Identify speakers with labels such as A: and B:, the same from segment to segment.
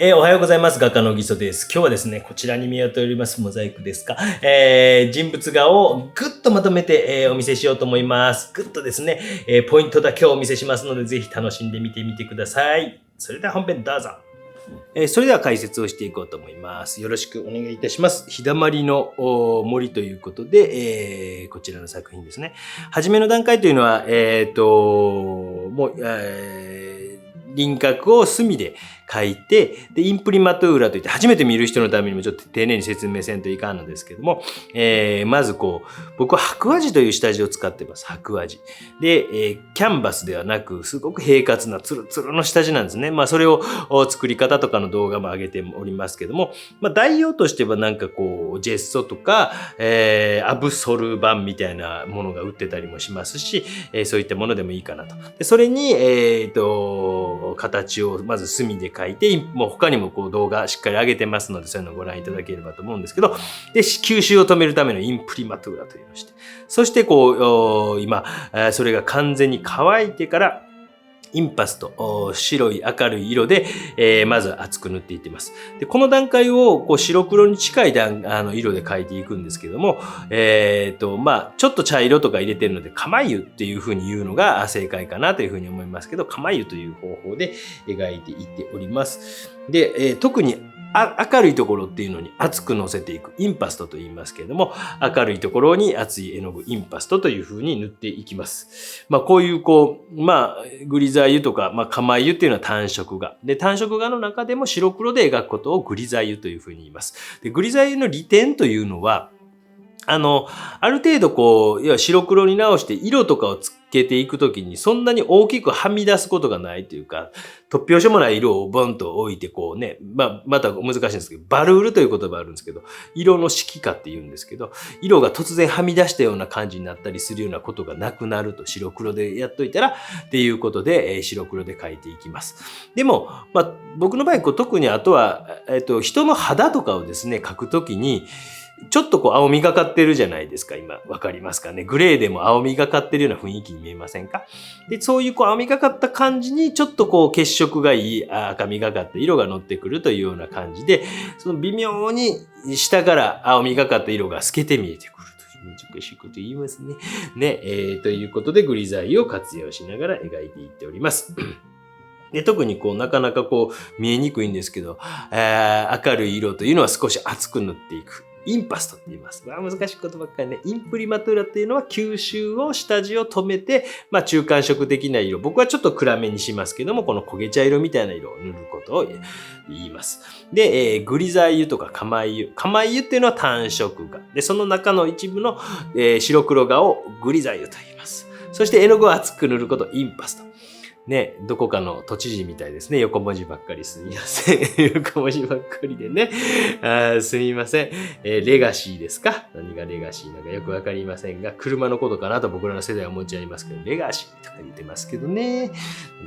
A: おはようございます。画家のギソです。今日はですね、こちらに見えておりますモザイクですか。人物画をぐっとまとめて、お見せしようと思います。ぐっとですね、ポイントだけをお見せしますので、ぜひ楽しんで見てみてください。それでは本編どうぞ。それでは解説をしていこうと思います。よろしくお願いいたします。日だまりの森ということで、こちらの作品ですね。初めの段階というのは、輪郭を墨で描いて、で、インプリマトゥーラといって、初めて見る人のためにもちょっと丁寧に説明せんといかんのですけども、まず僕は白亜紙という下地を使ってます。白亜紙。で、キャンバスではなく、すごく平滑なツルツルの下地なんですね。それを作り方とかの動画も上げておりますけども、代用としてはジェッソとか、アブソル版みたいなものが売ってたりもしますし、そういったものでもいいかなと。でそれに、形をまず墨で描いて、もう他にも動画しっかり上げてますので、そういうのをご覧いただければと思うんですけど、で、吸収を止めるためのインプリマトゥーラというのをして、そして今、それが完全に乾いてから、インパスト、白い明るい色で、まず厚く塗っていってます。で、この段階を白黒に近い色で描いていくんですけども、ちょっと茶色とか入れてるので、釜湯っていう風に言うのが正解かなという風に思いますけど、釜湯という方法で描いていっております。で、特に明るいところっていうのに厚く乗せていくインパストと言いますけれども、明るいところに厚い絵の具インパストという風に塗っていきます。こういうグリザー油とか、釜油っていうのは単色画。で、単色画の中でも白黒で描くことをグリザー油という風に言います。で、グリザー油の利点というのは、ある程度要は白黒に直して色とかをつけていくときにそんなに大きくはみ出すことがないというか、突拍子もない色をボンと置いてまた難しいんですけど、バルールという言葉あるんですけど、色の色化って言うんですけど、色が突然はみ出したような感じになったりするようなことがなくなると、白黒でやっといたらっていうことで、白黒で描いていきます。でも、僕の場合特にあとは、人の肌とかをですね、描くときに、ちょっと青みがかってるじゃないですか。今、わかりますかね。グレーでも青みがかってるような雰囲気に見えませんか？で、そういう青みがかった感じに、ちょっと血色がいい赤みがかった色が乗ってくるというような感じで、その微妙に下から青みがかった色が透けて見えてくるという。難しいこと言いますね。ということで、グリザイを活用しながら描いていっております。で、特になかなか見えにくいんですけど、明るい色というのは少し厚く塗っていく。インパストって言います。難しいことばっかりね。インプリマトゥーラっていうのは吸収を下地を止めて、中間色的な色。僕はちょっと暗めにしますけども、この焦げ茶色みたいな色を塗ることを言います。で、グリザー油とか釜油。釜油っていうのは単色画。で、その中の一部の、白黒画をグリザー油と言います。そして絵の具を厚く塗ること、インパスト。ね、どこかの都知事みたいですね。横文字ばっかりすみません。横文字ばっかりでね。すみません。レガシーですか？何がレガシーなのかよくわかりませんが、車のことかなと僕らの世代は思っちゃいますけど、レガシーとか言ってますけどね。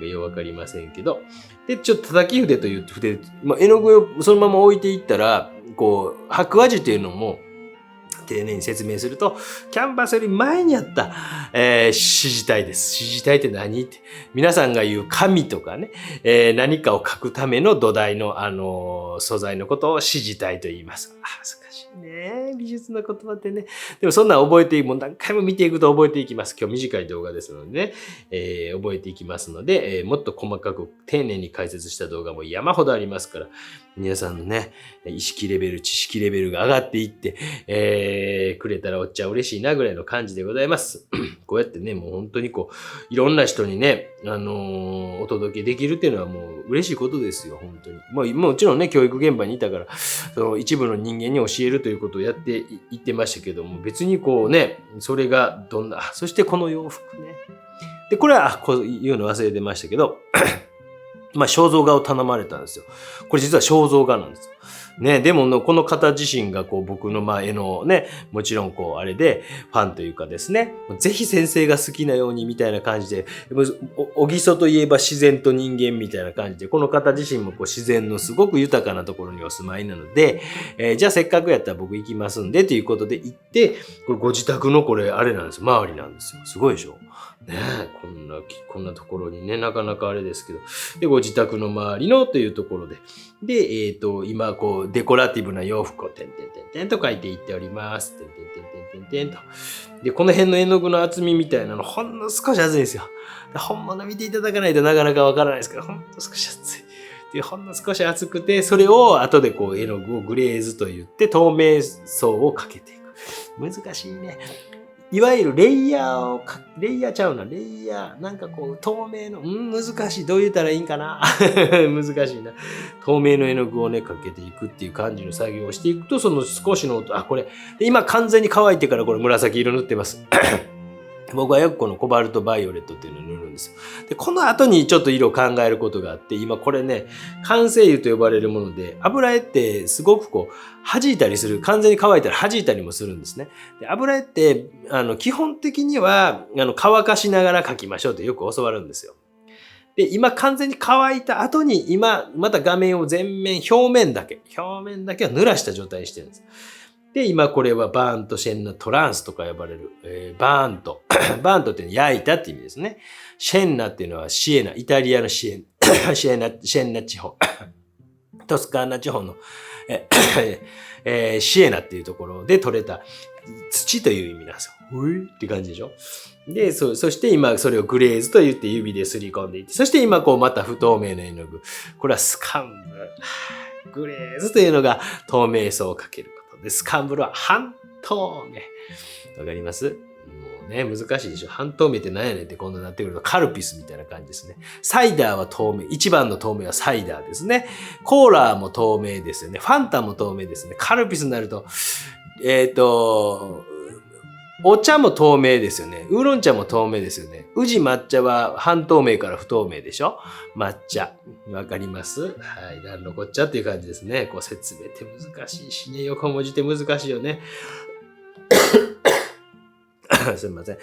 A: よくわかりませんけど。で、ちょっと叩き筆という筆、絵の具をそのまま置いていったら、白亜紙というのも、丁寧に説明すると、キャンバスより前にあった、指示体です。指示体って何って。皆さんが言う紙とかね、何かを書くための土台の、素材のことを指示体と言います。難しいね。美術の言葉ってね。でもそんなん覚えてもう何回も見ていくと覚えていきます。今日短い動画ですのでね、覚えていきますので、もっと細かく丁寧に解説した動画も山ほどありますから、皆さんのね、意識レベル、知識レベルが上がっていって、くれたらおっちゃん嬉しいなぐらいの感じでございます。こうやってね、もう本当にいろんな人にね、お届けできるっていうのはもう嬉しいことですよ、本当に。もちろんね、教育現場にいたから、その一部の人間に教えるということをやっていってましたけども、別にそれがどんな、そしてこの洋服ね。で、これは、こういうの忘れてましたけど、肖像画を頼まれたんですよ。これ実は肖像画なんですよ。ね、でもこの方自身がこう僕の絵のね、もちろんこうあれでファンというかですね、ぜひ先生が好きなようにみたいな感じで、小木曽といえば自然と人間みたいな感じで、この方自身もこう自然のすごく豊かなところにお住まいなので、じゃあせっかくやったら僕行きますんでということで行って、これご自宅のこれあれなんですよ、周りなんですよ。すごいでしょ。ねえ、こんなところにね、なかなかあれですけど。で、ご自宅の周りのというところで。で、今、こう、デコラティブな洋服をてんてんてんてんと書いていっております。てんてんてんてんてんてんと。で、この辺の絵の具の厚みみたいなの、ほんの少し厚いんですよ。本物見ていただかないとなかなかわからないですけど、ほんの少し厚い。で、ほんの少し厚くて、それを後でこう、絵の具をグレーズと言って、透明層をかけていく。難しいね。いわゆるレイヤーちゃうな、レイヤー、なんかこう、透明の、難しい。どう言ったらいいんかな難しいな。透明の絵の具をね、かけていくっていう感じの作業をしていくと、その少しの音、これ、今完全に乾いてからこれ紫色塗ってます。僕はよくこのコバルトバイオレットっていうのを塗るんですよ。で、この後にちょっと色を考えることがあって、今これね、完成油と呼ばれるもので、油絵ってすごくこう、弾いたりする、完全に乾いたら弾いたりもするんですね。で、油絵って、基本的には、乾かしながら描きましょうってよく教わるんですよ。で、今完全に乾いた後に、今、また画面を表面だけを濡らした状態にしてるんです。で、今これはバーント、シェンナ、トランスとか呼ばれる、バーント。バーントって焼いたって意味ですね。シェンナっていうのはシエナ、イタリアのシェンナ地方。トスカーナ地方の、シエナっていうところで採れた土という意味なんですよ。ういって感じでしょ。で、そして今それをグレーズと言って指ですり込んでいって、そして今こうまた不透明な絵の具。これはスカンブル。グレーズというのが透明層をかけることで、スカンブルは半透明。わかります？もうね、難しいでしょ。半透明って何やねんって今度なってくるとカルピスみたいな感じですね。サイダーは透明。一番の透明はサイダーですね。コーラも透明ですよね。ファンタも透明ですね。カルピスになると、お茶も透明ですよね。ウーロン茶も透明ですよね。宇治抹茶は半透明から不透明でしょ。抹茶。わかります？はい。なんのこっちゃっていう感じですね。こう説明って難しいしね。横文字って難しいよね。すみません。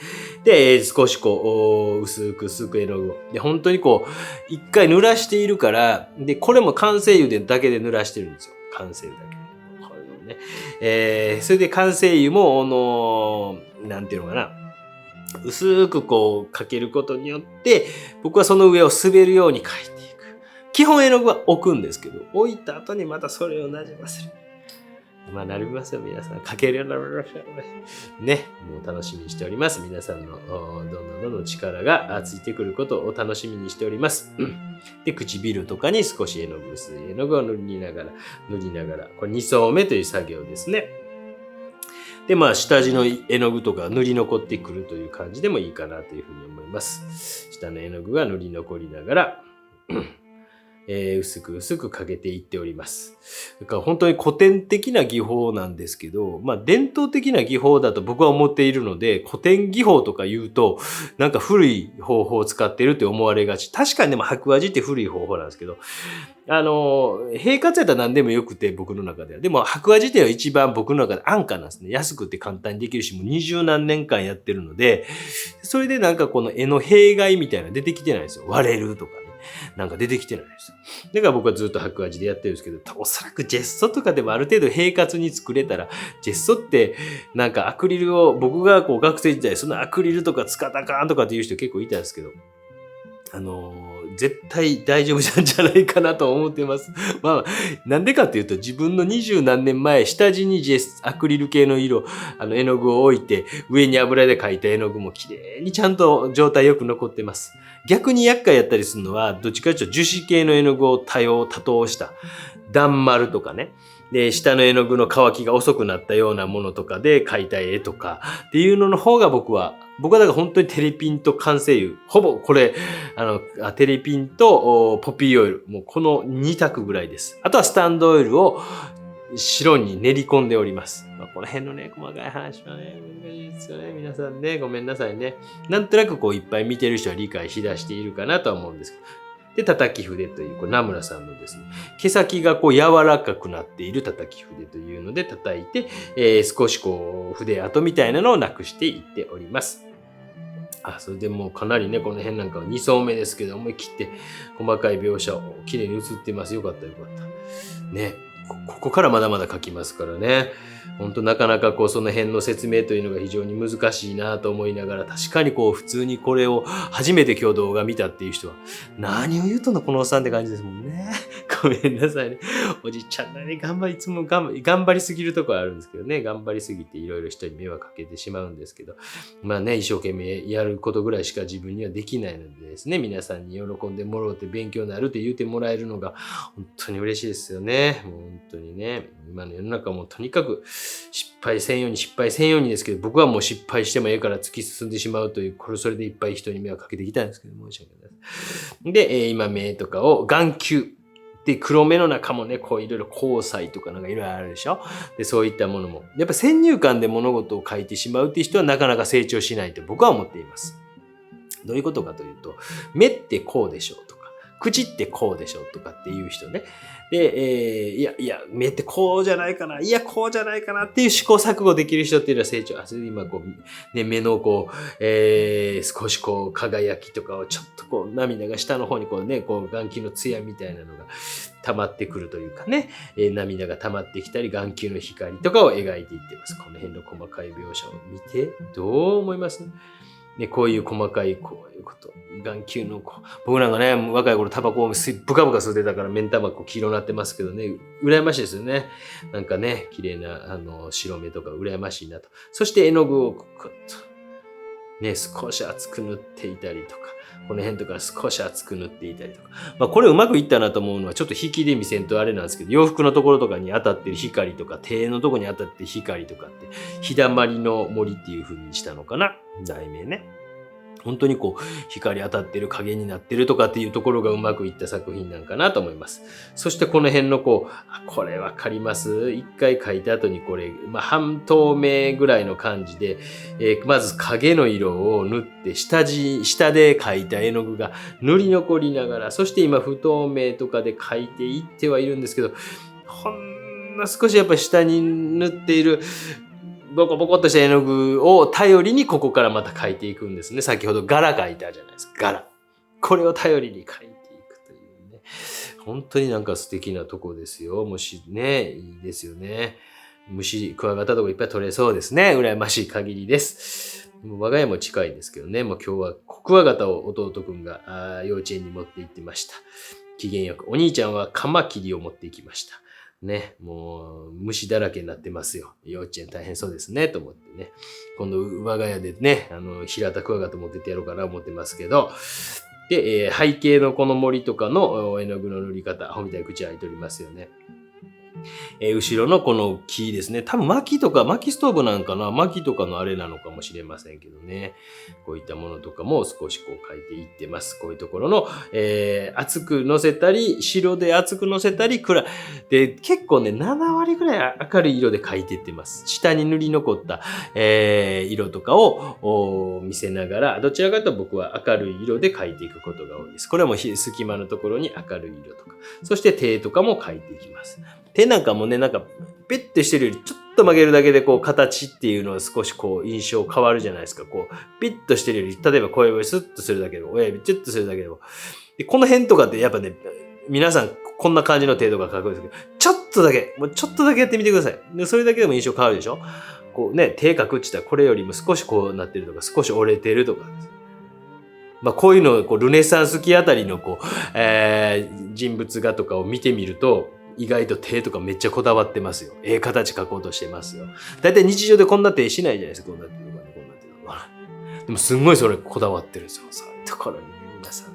A: で、少しこう、薄く絵の具を。で、本当にこう、一回濡らしているから、で、これも完成油だけで濡らしてるんですよ。完成油だけで。これもね。それで完成油も、なんていうのかな。薄くこうかけることによって、僕はその上を滑るように描いていく。基本絵の具は置くんですけど、置いた後にまたそれをなじませる。まあ、なりますよ、皆さん。描けるようになりましたね。もう楽しみにしております。皆さんのどんどん力がついてくることを楽しみにしております。で、唇とかに少し薄い絵の具を塗りながら、これ2層目という作業ですね。で、まあ、下地の絵の具とか塗り残ってくるという感じでもいいかなというふうに思います。下の絵の具が塗り残りながら、薄くかけていっております。だから本当に古典的な技法なんですけど、まあ伝統的な技法だと僕は思っているので、古典技法とか言うと、なんか古い方法を使ってるって思われがち。確かにでも白亜字って古い方法なんですけど、平活やったら何でもよくて僕の中では。でも白亜字っては一番僕の中で安価なんですね。安くて簡単にできるし、もう20何年間やってるので、それでなんかこの絵の弊害みたいなの出てきてないんですよ。割れるとかね。なんか出てきてないです。だから僕はずっと白亜字でやってるんですけど、おそらくジェッソとかでもある程度平滑に作れたら、ジェッソってなんかアクリルを、僕がこう学生時代そのアクリルとか使ったかんとかっていう人結構いたんですけど、絶対大丈夫なんじゃないかなと思ってます。まあ、なんでかっていうと、自分の20何年前、下地にアクリル系の色、絵の具を置いて、上に油で描いた絵の具も綺麗にちゃんと状態よく残ってます。逆に厄介やったりするのは、どっちかというと樹脂系の絵の具を多糖した、断丸とかね。で、下の絵の具の乾きが遅くなったようなものとかで描いた絵とかっていうのの方が僕はだから本当にテレピンと完成油、ほぼこれ、テレピンとポピーオイル、もうこの2択ぐらいです。あとはスタンドオイルを白に練り込んでおります。この辺のね、細かい話はね、難しいですよね。皆さんね、ごめんなさいね。なんとなくこういっぱい見てる人は理解しだしているかなとは思うんですけど。で、叩き筆という、これ名村さんのですね、毛先がこう柔らかくなっている叩き筆というので叩いて、少しこう筆跡みたいなのをなくしていっております。それでもうかなりね、この辺なんかは2層目ですけど、思い切って細かい描写を綺麗に写ってます。よかったよかった。ね、ここからまだまだ描きますからね。本当なかなかこうその辺の説明というのが非常に難しいなと思いながら、確かにこう普通にこれを初めて今日動画見たっていう人は、何を言うとんのこのおっさんって感じですもんね。ごめんなさいね。おじちゃんがね、いつも頑張りすぎるところあるんですけどね、頑張りすぎていろいろ人に迷惑かけてしまうんですけど、まあね、一生懸命やることぐらいしか自分にはできないのでですね、皆さんに喜んでもらって勉強になるって言ってもらえるのが本当に嬉しいですよね。もう本当にね、今の世の中もとにかく失敗せんようにですけど、僕はもう失敗してもええから突き進んでしまうという、それでいっぱい人に迷惑かけてきたんですけど、申し訳ないです。で、今目とかを眼球。で、黒目の中もね、こういろいろ交際とかなんかいろいろあるでしょ。で、そういったものも。やっぱ先入観で物事を書いてしまうっていう人はなかなか成長しないと僕は思っています。どういうことかというと、目ってこうでしょうとか、口ってこうでしょうとかっていう人ね。で、いや、目ってこうじゃないかな、いや、こうじゃないかなっていう試行錯誤できる人っていうのは成長。それで今こう、ね、目のこう、少しこう、輝きとかをちょっとこう、涙が下の方にこうね、こう、眼球の艶みたいなのが溜まってくるというかね、涙が溜まってきたり、眼球の光とかを描いていってます。この辺の細かい描写を見て、どう思いますね、こういう細かい、こういうこと。眼球の僕なんかね、若い頃タバコをブカブカ吸ってたから目ん玉黄色になってますけどね、羨ましいですよね。なんかね、綺麗な白目とか羨ましいなと。そして絵の具をクッとね、少し厚く塗っていたりとか、この辺とか少し厚く塗っていたりとか。まあこれうまくいったなと思うのはちょっと引きで見せんとあれなんですけど、洋服のところとかに当たってる光とか、手のところに当たってる光とかって、日だまりの森っていう風にしたのかな、題名ね。本当にこう光当たってる影になってるとかっていうところがうまくいった作品なんかなと思います。そしてこの辺のこれわかります？一回描いた後にこれ、半透明ぐらいの感じで、まず影の色を塗って下で描いた絵の具が塗り残りながら、そして今不透明とかで描いていってはいるんですけど、ほんの少しやっぱり下に塗っているボコボコっとした絵の具を頼りにここからまた描いていくんですね。先ほど柄描いたじゃないですか。柄。これを頼りに描いていくというね。本当になんか素敵なとこですよ。虫ね、いいですよね。クワガタとかいっぱい取れそうですね。羨ましい限りです。我が家も近いですけどね。もう今日はクワガタを弟くんが幼稚園に持って行ってました。機嫌よく。お兄ちゃんはカマキリを持って行きました。ね、もう虫だらけになってますよ。幼稚園大変そうですね、と思ってね。今度我が家でね、平田クワガタ持ってってやろうかな思ってますけど。で、背景のこの森とかの絵の具の塗り方、アホみたいに口開いておりますよね。後ろのこの木ですね。多分薪ストーブなんかな、薪とかのあれなのかもしれませんけどね。こういったものとかも少しこう描いていってます。こういうところの、厚く乗せたり、白で厚く乗せたり、暗い。で、結構ね、7割ぐらい明るい色で描いていってます。下に塗り残った、色とかを見せながら、どちらかというと僕は明るい色で描いていくことが多いです。これも隙間のところに明るい色とか、そして手とかも描いていきます。手なんかもね、なんか、ペッてしてるよりちょっと曲げるだけで、こう、形っていうのは少しこう、印象変わるじゃないですか。こう、ピッとしてるより、例えば小指スッとするだけでも、親指チュッとするだけでも。で、この辺とかってやっぱね、皆さんこんな感じの程度が描くんですけど、ちょっとだけやってみてください。で、それだけでも印象変わるでしょ？こうね、手描くって言ったらこれよりも少しこうなってるとか、少し折れてるとか。こういうのをルネサンス期あたりの人物画とかを見てみると、意外と手とかめっちゃこだわってますよ。形描こうとしてますよ。だいたい日常でこんな手しないじゃないですか。こんな手とかね、こんな手とか。でもすんごいそれこだわってるんですよ。そういうところに皆さん。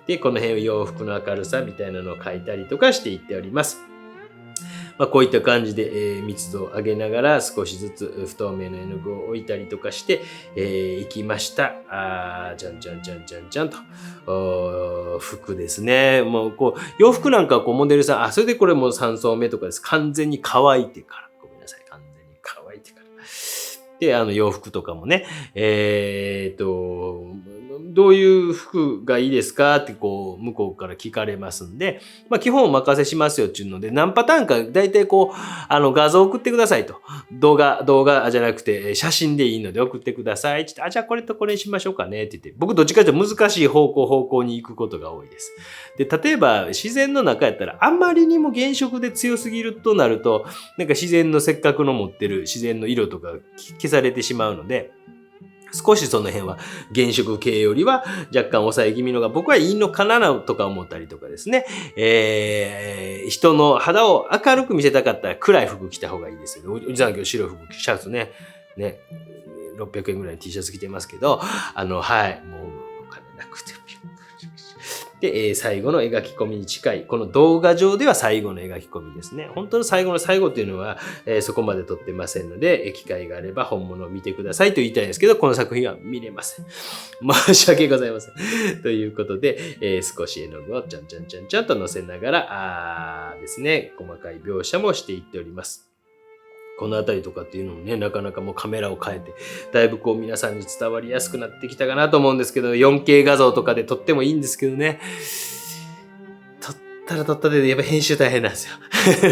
A: で、この辺洋服の明るさみたいなのを描いたりとかしていっております。こういった感じで、密度を上げながら少しずつ不透明な絵の具を置いたりとかしていきました。じゃんと。服ですね。もうこう、洋服なんかモデルさん、それでこれもう3層目とかです。完全に乾いてから。ごめんなさい。完全に乾いてから。で、洋服とかもね、どういう服がいいですかってこう、向こうから聞かれますんで、基本お任せしますよっていうので、何パターンか大体こう、画像送ってくださいと。動画じゃなくて、写真でいいので送ってくださいって言って、じゃあこれとこれにしましょうかねって言って、僕どっちかというと難しい方向に行くことが多いです。で、例えば自然の中やったら、あんまりにも原色で強すぎるとなると、なんか自然のせっかくの持ってる自然の色とか消されてしまうので、少しその辺は原色系よりは若干抑え気味のが僕はいいのかなとか思ったりとかですね。人の肌を明るく見せたかったら暗い服着た方がいいですよね。おじさん今日白い服、シャツね、600円ぐらいの T シャツ着てますけど、はい、もうお金なくて。で、最後の描き込みに近い、この動画上では最後の描き込みですね。本当の最後の最後っていうのは、そこまで撮ってませんので、機会があれば本物を見てくださいと言いたいんですけど、この作品は見れません。申し訳ございません。ということで、少し絵の具をちゃんと乗せながら、ですね、細かい描写もしていっております。このあたりとかっていうのもね、なかなかもうカメラを変えて、だいぶこう皆さんに伝わりやすくなってきたかなと思うんですけど、4K 画像とかで撮ってもいいんですけどね。撮ったでやっぱ編集大変なんですよ。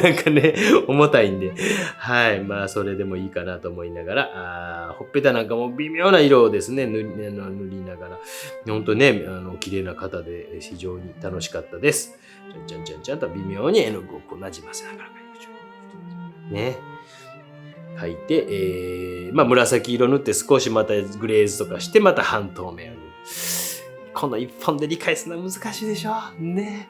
A: なんかね、重たいんで。はい。それでもいいかなと思いながら、ほっぺたなんかも微妙な色をですね、塗りながら、本当ね、綺麗な方で非常に楽しかったです。ちゃんと微妙に絵の具をこうなじませながらね。書いて、紫色塗って少しまたグレーズとかして、また半透明を塗る。この一本で理解するのは難しいでしょね。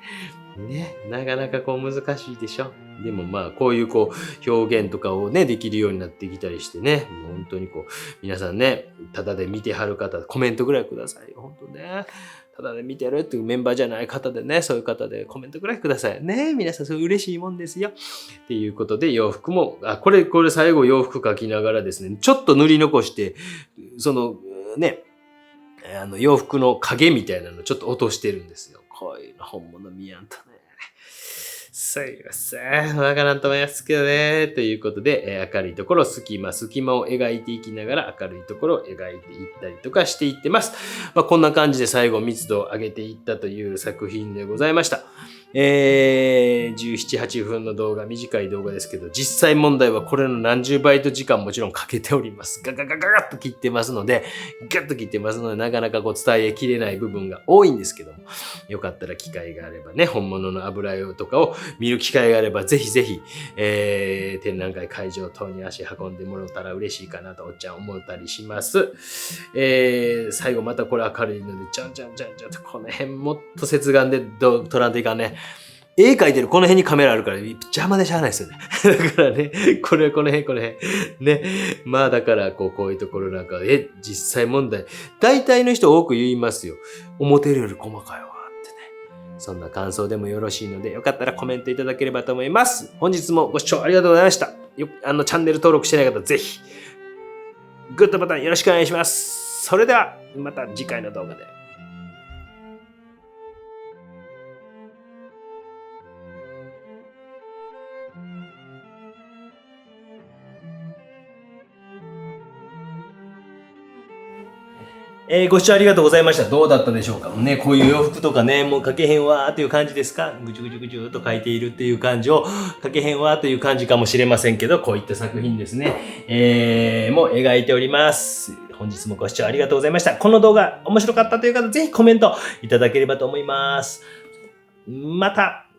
A: なかなかこう難しいでしょ。でもこういうこう表現とかをね、できるようになってきたりしてね、もう本当にこう、皆さんね、ただで見てはる方、コメントぐらいくださいよ。本当ね。ただで見てるっていうメンバーじゃない方でね、そういう方でコメントぐらいください。ね、皆さんそれ嬉しいもんですよ。っていうことで洋服も、これ最後洋服描きながらですね、ちょっと塗り残して、そのね、洋服の影みたいなのちょっと落としてるんですよ。こういうの本物見やんとね。すいません。わからんと思いますけどね。ということで、明るいところ、隙間を描いていきながら明るいところを描いていったりとかしていってます。こんな感じで最後密度を上げていったという作品でございました。17、8分の動画、短い動画ですけど、実際問題はこれの何十倍と時間もちろんかけております。ガッと切ってますので、なかなかこう伝えきれない部分が多いんですけども、よかったら機会があればね、本物の油絵とかを見る機会があれば、ぜひ、展覧会会場等に足運んでもらったら嬉しいかなとおっちゃん思ったりします。最後またこれ明るいので、ちゃんとこの辺もっと接眼で撮らんといかんね。絵描いてるこの辺にカメラあるから邪魔でしゃあないですよね。だからね、この辺。ね。だからこういうところなんか、実際問題。大体の人多く言いますよ。思ってるより細かいわってね。そんな感想でもよろしいので、よかったらコメントいただければと思います。本日もご視聴ありがとうございました。チャンネル登録してない方、ぜひ、グッドボタンよろしくお願いします。それでは、また次回の動画で。ご視聴ありがとうございました。どうだったでしょうかね、こういう洋服とかね、もう描けへんわーという感じですか？ぐちゅと描いているっていう感じを描けへんわーという感じかもしれませんけど、こういった作品ですね、もう描いております。本日もご視聴ありがとうございました。この動画面白かったという方、ぜひコメントいただければと思います。また